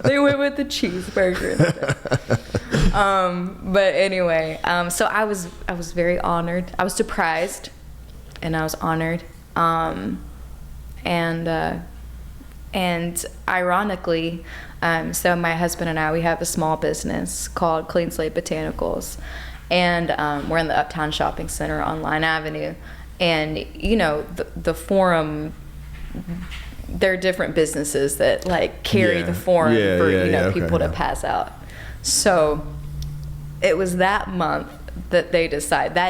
They went with the cheeseburger instead. But anyway, so I was very honored. I was surprised, and I was honored. And ironically, so my husband and I, we have a small business called Clean Slate Botanicals, and we're in the Uptown Shopping Center on Line Avenue. And the Forum, there are different businesses that like carry the Forum for people to pass out. So it was that month that they decided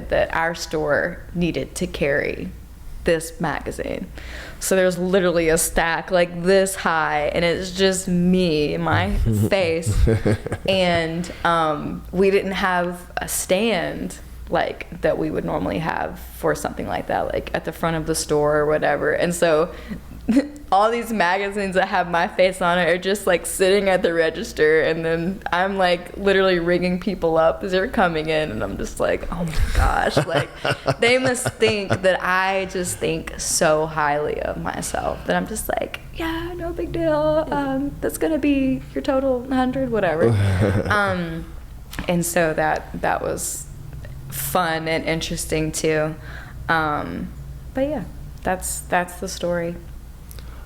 that our store needed to carry this magazine. So there's literally a stack like this high, and it's just me, my face, and we didn't have a stand like that we would normally have for something like that, like at the front of the store or whatever. And so all these magazines that have my face on it are just like sitting at the register, and then I'm like literally ringing people up as they're coming in, and I'm just like, oh my gosh, like they must think that I just think so highly of myself that I'm just like, yeah, no big deal, that's gonna be your total 100, whatever. And so that was fun and interesting too. But yeah, that's the story.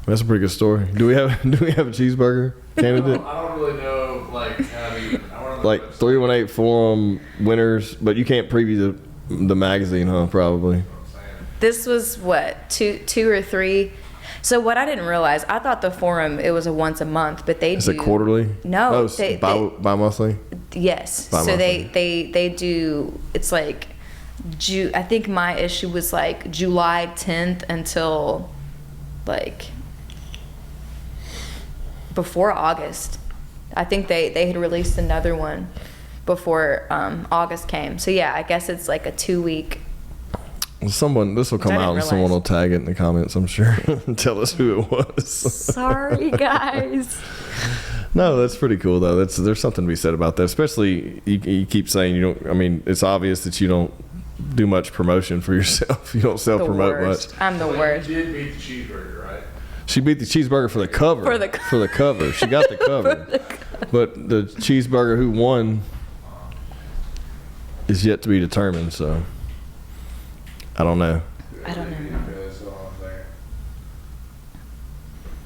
That's a pretty good story. Do we have a cheeseburger candidate? I don't really know, like, Like 318 Forum winners, but you can't preview the magazine, huh? Probably. This was what, two or three. So what I didn't realize, I thought the Forum, it was a once a month, but they Is it quarterly? No, bi-monthly. Yes. Bi-monthly. So they do. It's like I think my issue was like July 10th until like before August. I think they had released another one before August came. So yeah, I guess it's like a 2-week. This will come out and someone will tag it in the comments, I'm sure, and tell us who it was. Sorry, guys. No, that's pretty cool though. There's something to be said about that. Especially you keep saying you don't. I mean, it's obvious that you don't do much promotion for yourself. You don't self-promote much. I'm the worst. You did beat the cheeseburger, right? She beat the cheeseburger for the cover. For the cover. She got the cover. But the cheeseburger who won is yet to be determined. So I don't know. I don't know.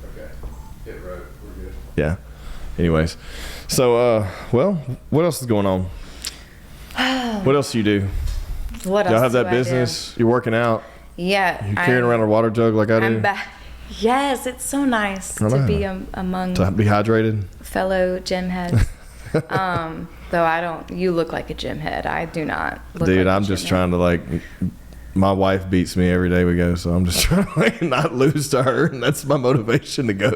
Okay. Hit road. We're good. Yeah. Anyways, so well, what else is going on? What else do you do? What else? Y'all have that do I business. You're working out. Yeah. You're carrying around a water jug like I do. I'm back. Yes, it's so nice to be among to be hydrated. Fellow gym heads. Though I don't. You look like a gym head. I do not. Dude, I'm just trying to like. My wife beats me every day we go, so I'm just trying to like not lose to her, and that's my motivation to go.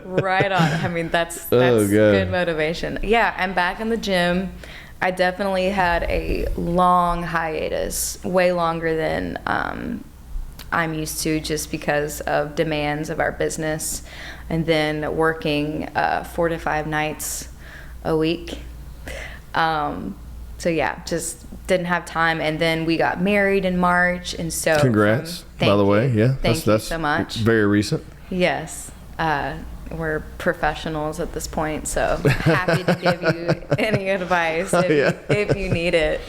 Right on. I mean, that's good motivation. Yeah, I'm back in the gym. I definitely had a long hiatus, way longer than I'm used to, just because of demands of our business, and then working 4 to 5 nights a week. So yeah, just didn't have time, and then we got married in March, and so congrats, by the way. Yeah, thank you so much. Very recent. Yes, we're professionals at this point, so happy to give you any advice if you need it.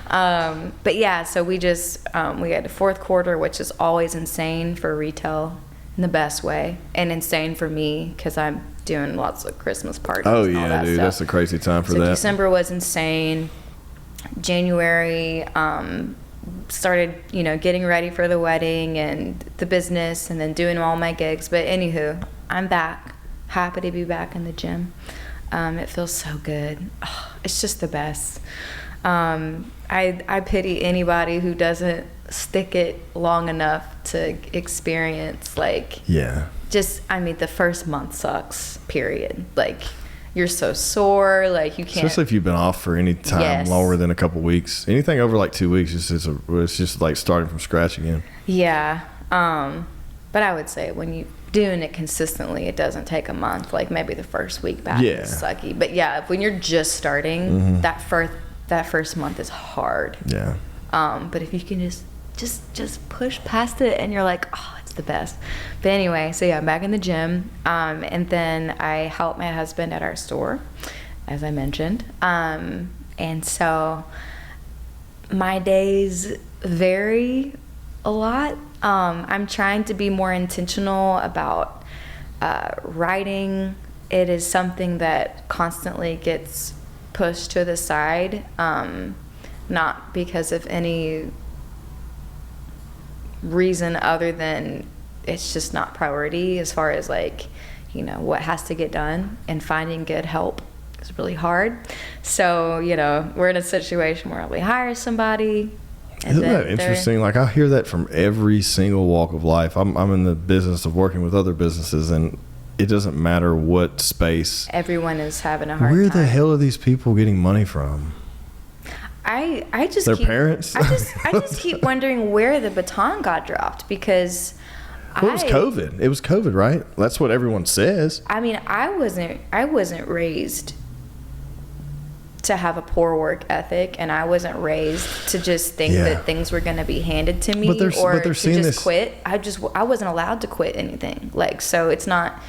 But yeah, so we had the fourth quarter, which is always insane for retail in the best way, and insane for me because I'm doing lots of Christmas parties. Oh and all yeah, that dude, stuff. that's a crazy time for So that. December was insane. January started, getting ready for the wedding and the business, and then doing all my gigs. But anywho, I'm back. Happy to be back in the gym. It feels so good. Oh, it's just the best. I pity anybody who doesn't stick it long enough to experience, like, the first month sucks, period. Like, you're so sore, like, you can't. Especially if you've been off for any time longer than a couple weeks. Anything over like 2 weeks, it's just like starting from scratch again. Yeah. But I would say when you're doing it consistently, it doesn't take a month. Like, maybe the first week back is sucky. But yeah, when you're just starting, that first month is hard. Yeah. But if you can just push past it, and you're like, oh, it's the best. But anyway, so yeah, I'm back in the gym. And then I help my husband at our store, as I mentioned. And so my days vary a lot. I'm trying to be more intentional about writing. It is something that constantly gets pushed to the side, not because of any reason other than it's just not priority as far as, like, you know, what has to get done, and finding good help is really hard. So, you know, we're in a situation where we hire somebody. Isn't that interesting? Like, I hear that from every single walk of life. I'm in the business of working with other businesses, and it doesn't matter what space. Everyone is having a hard time. Where the hell are these people getting money from? I just their parents. I just keep wondering where the baton got dropped, because it was COVID. It was COVID, right? That's what everyone says. I mean, I wasn't raised to have a poor work ethic, and I wasn't raised to just think that things were going to be handed to me, or to just quit. I wasn't allowed to quit anything. Like, so it's not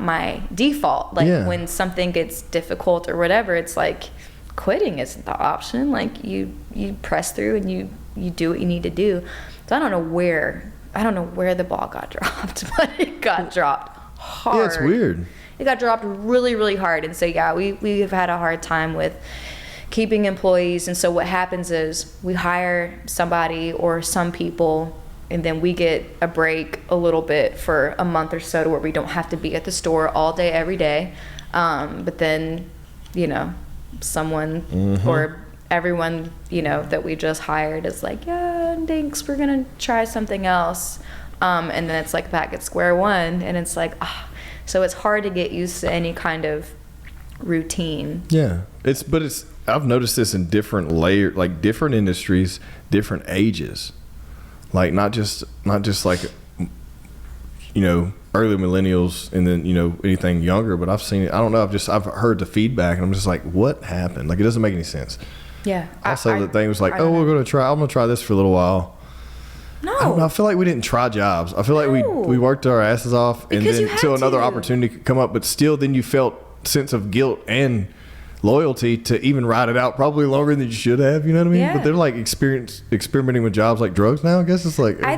my default. Like, when something gets difficult or whatever, it's like, quitting isn't the option. Like, you press through and you do what you need to do. So I don't know where the ball got dropped, but it got dropped hard. Yeah, it's weird. It got dropped really, really hard. And so, yeah, we have had a hard time with keeping employees. And so what happens is we hire somebody or some people, and then we get a break a little bit for a month or so, to where we don't have to be at the store all day, every day. But then, you know, someone or everyone, you know, that we just hired is like, yeah, thanks, we're going to try something else. And then it's like back at square one, and it's like, so it's hard to get used to any kind of routine. Yeah. I've noticed this in different layers, like different industries, different ages. Like, not just like, you know, early millennials and then, you know, anything younger, but I've seen it. I don't know. I've heard the feedback, and I'm just like, what happened? Like, it doesn't make any sense. Yeah. Also, the thing was like, I'm going to try this for a little while. No. I don't know. I feel like we didn't try jobs. I feel like we worked our asses off, and then until another opportunity could come up, but still then you felt sense of guilt and loyalty to even ride it out probably longer than you should have, you know what I mean? Yeah. But they're like experimenting with jobs like drugs now. I guess it's like, I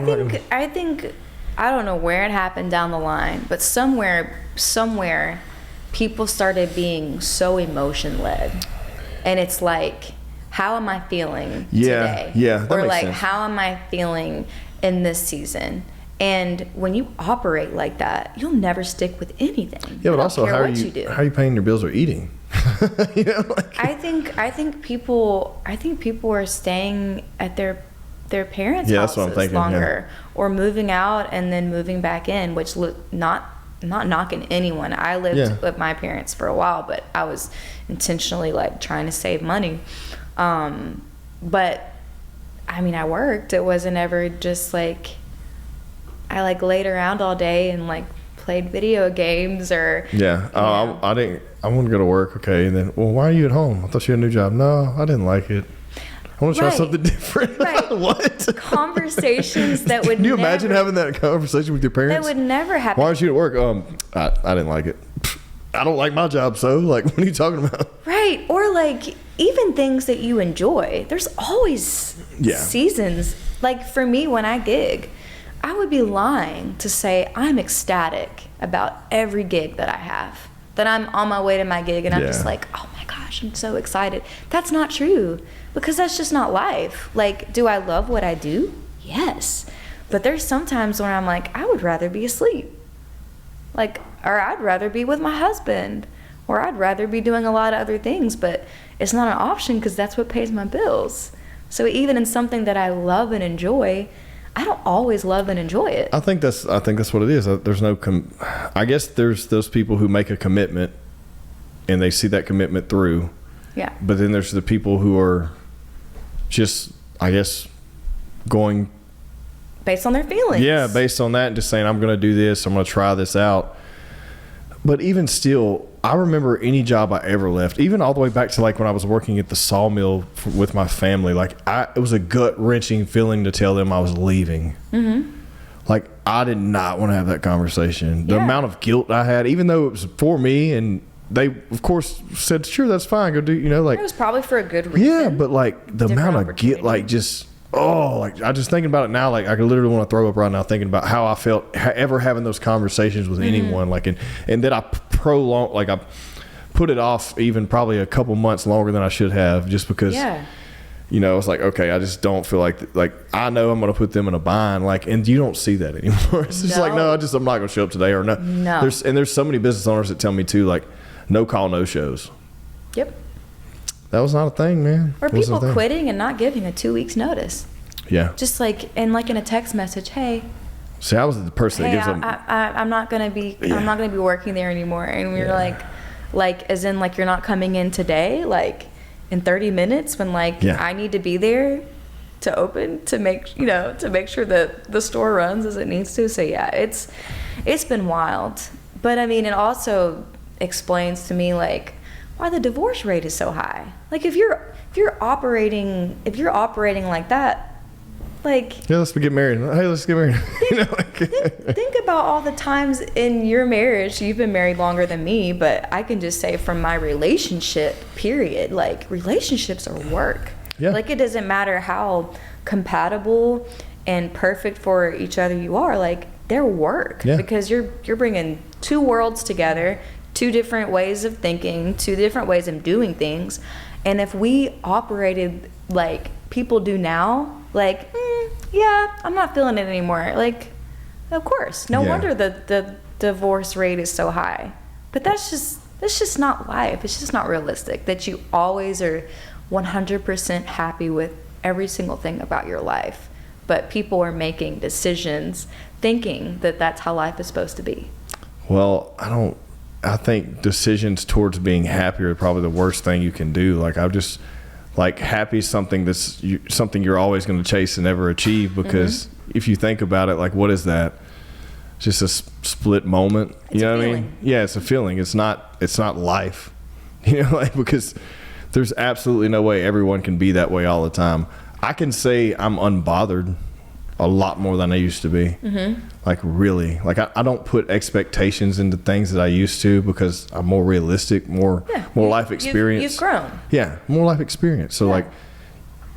think I don't know where it happened down the line, but somewhere people started being so emotion led, and it's like, how am I feeling today? Yeah, that or makes like, sense. how am I feeling in this season? And when you operate like that, you'll never stick with anything. Yeah, but also, how are you you paying your bills or eating? You know, like, I think people are staying at their parents' that's what I'm houses thinking, longer, or moving out and then moving back in, which not knocking anyone. I lived with my parents for a while, but I was intentionally like trying to save money. But I mean, I worked. It wasn't ever just like I like laid around all day and like played video games or I want to go to work. Okay, and then, well, why are you at home? I thought you had a new job. No, I didn't like it. I want to try something different. Right. What? Conversations that would. Can you imagine having that conversation with your parents? That would never happen. Why aren't you at work? I didn't like it. I don't like my job, so like, what are you talking about? Right. Or like even things that you enjoy. There's always seasons. Like for me, when I gig, I would be lying to say I'm ecstatic about every gig that I have. That I'm on my way to my gig and I'm just like, oh my gosh, I'm so excited. That's not true, because that's just not life. Like, do I love what I do? Yes. But there's sometimes when I'm like, I would rather be asleep. Like, or I'd rather be with my husband. Or I'd rather be doing a lot of other things, but it's not an option because that's what pays my bills. So even in something that I love and enjoy, I don't always love and enjoy it. I think that's what it is. There's no I guess there's those people who make a commitment and they see that commitment through. Yeah. But then there's the people who are just, I guess, going based on their feelings. Yeah, based on that and just saying, I'm going to do this, I'm going to try this out. But even still, I remember any job I ever left, even all the way back to like when I was working at the sawmill with my family, like it was a gut-wrenching feeling to tell them I was leaving. Mm-hmm. Like I did not want to have that conversation. The amount of guilt I had, even though it was for me, and they of course said, sure, that's fine, go do, like. It was probably for a good reason. Yeah, but like the amount of guilt, like just, like I just thinking about it now, like I could literally want to throw up right now thinking about how I felt ever having those conversations with anyone, like, and then I prolonged, like I put it off even probably a couple months longer than I should have, just because it's like, okay, I just don't feel like I know I'm going to put them in a bind, like, and you don't see that anymore. It's just like, no, I'm not going to show up today, or no. There's so many business owners that tell me too, like, no call, no shows. Yep. That was not a thing, man. Or people quitting and not giving a 2 weeks notice. Yeah. Just like, and like in a text message, hey. See, I was the person that gives them. I'm not gonna be. I'm not gonna be working there anymore. And we were like, as in like you're not coming in today, like in 30 minutes when I need to be there to open to make sure that the store runs as it needs to. So yeah, it's been wild. But I mean, it also explains to me like why the divorce rate is so high. Like if you're operating like that. Like, yeah, let's get married. Hey, let's get married. Think about all the times in your marriage. You've been married longer than me, but I can just say from my relationship period, like relationships are work. Yeah. Like it doesn't matter how compatible and perfect for each other you are. Like they're work because you're bringing two worlds together, two different ways of thinking, two different ways of doing things. And if we operated like people do now, like, I'm not feeling it anymore. Like, of course, no wonder the divorce rate is so high. But that's just not life. It's just not realistic that you always are 100% happy with every single thing about your life. But people are making decisions thinking that that's how life is supposed to be. Well, I think decisions towards being happy are probably the worst thing you can do. Like, happy is something something you're always going to chase and never achieve, because if you think about it, like, what is that? Just a split moment. It's you know what I mean? Yeah, it's a feeling. It's not life. Because there's absolutely no way everyone can be that way all the time. I can say I'm unbothered a lot more than I used to be. Like, really. Like, I don't put expectations into things that I used to, because I'm more realistic, more life experience. You've grown. Yeah, more life experience. So, like,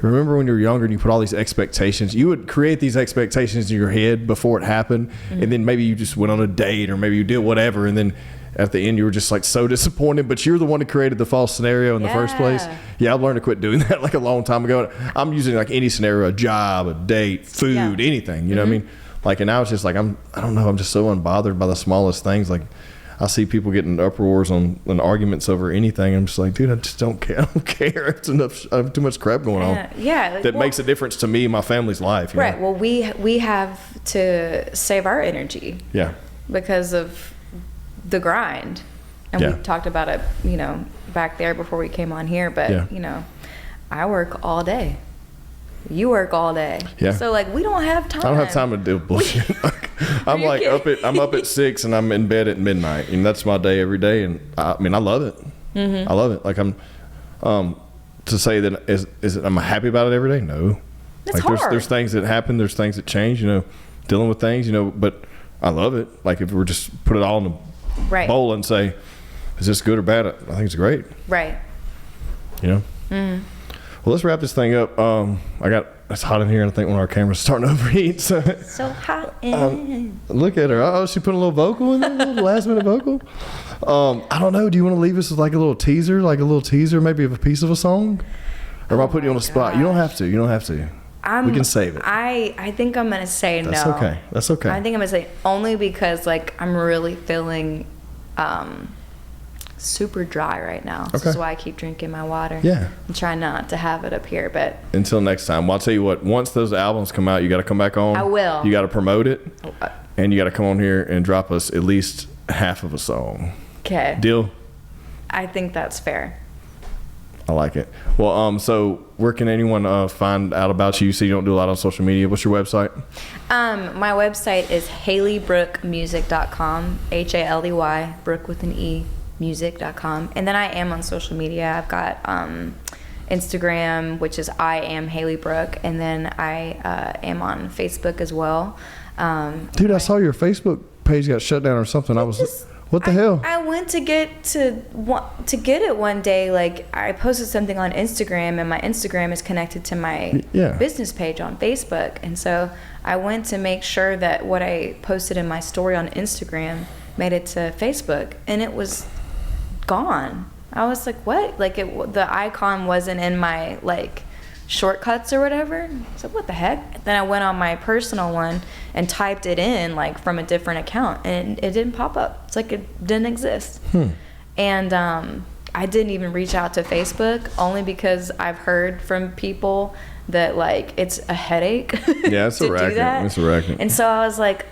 remember when you were younger and you put all these expectations, you would create these expectations in your head before it happened, and then maybe you just went on a date, or maybe you did whatever, and then at the end you were just like so disappointed, but you're the one who created the false scenario in the first place. Yeah, I've learned to quit doing that like a long time ago. I'm using like any scenario, a job, a date, food, anything, you know what I mean? Like, and now it's just like, I don't know, I'm just so unbothered by the smallest things. Like, I see people getting uproars on arguments over anything. I'm just like, dude, I just don't care. I don't care. It's enough. I have too much crap going on. That makes a difference to me and my family's life. You know? Well, we have to save our energy. Yeah. Because of the grind. And we talked about it, back there before we came on here. But, I work all day. You work all day. Yeah. So like, we don't have time. I don't have time to deal with bullshit. I'm up at 6 and I'm in bed at midnight, and that's my day every day. And I mean, I love it. I love it. Like, I'm to say that is it, I'm happy about it every day? No. It's like hard. There's things that happen, there's things that change, dealing with things, but I love it. Like, if we're just put it all in a bowl and say, is this good or bad? I think it's great. Right. Well, let's wrap this thing up. It's hot in here, and I think one of our cameras is starting to overheat. So hot in. Look at her. Oh, she put a little vocal in there, a little last minute vocal. I don't know. Do you want to leave us with like a little teaser, maybe of a piece of a song? Or am I putting you on the spot? You don't have to. We can save it. I think I'm going to say no. That's okay. I think I'm going to say only because like I'm really feeling super dry right now. This Okay. is why I keep drinking my water. Yeah. I'm trying not to have it up here, but Until next time. Well, I'll tell you what, once those albums come out, you got to come back on. I will. You got to promote it. And you got to come on here and drop us at least half of a song. okay. Deal? I think that's fair. I like it. Well, so where can anyone find out about you? You say you don't do a lot on social media. What's your website? My website is HaleyBrookeMusic.com, HALEY, Brooke with an E, music.com. And then I am on social media. I've got Instagram, which is I am Haley Brooke, and then I am on Facebook as well. Dude, I saw your Facebook page got shut down or something. What the hell? I went to get it one day. Like, I posted something on Instagram, and my Instagram is connected to my business page on Facebook. And so I went to make sure that what I posted in my story on Instagram made it to Facebook, and it was gone. I was like, what? Like, the icon wasn't in my, like, shortcuts or whatever. I was like, what the heck? Then I went on my personal one and typed it in, like, from a different account, and it didn't pop up. It's like it didn't exist. And I didn't even reach out to Facebook, only because I've heard from people that, like, it's a headache. Yeah, it's a to racket. do that. It's a racket. And so I was like,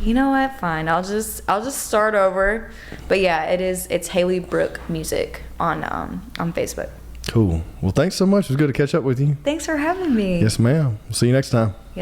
you know what? Fine. I'll just start over. But yeah, it's Haley Brooke Music on Facebook. Cool. Well, thanks so much. It was good to catch up with you. Thanks for having me. Yes, ma'am. We'll see you next time.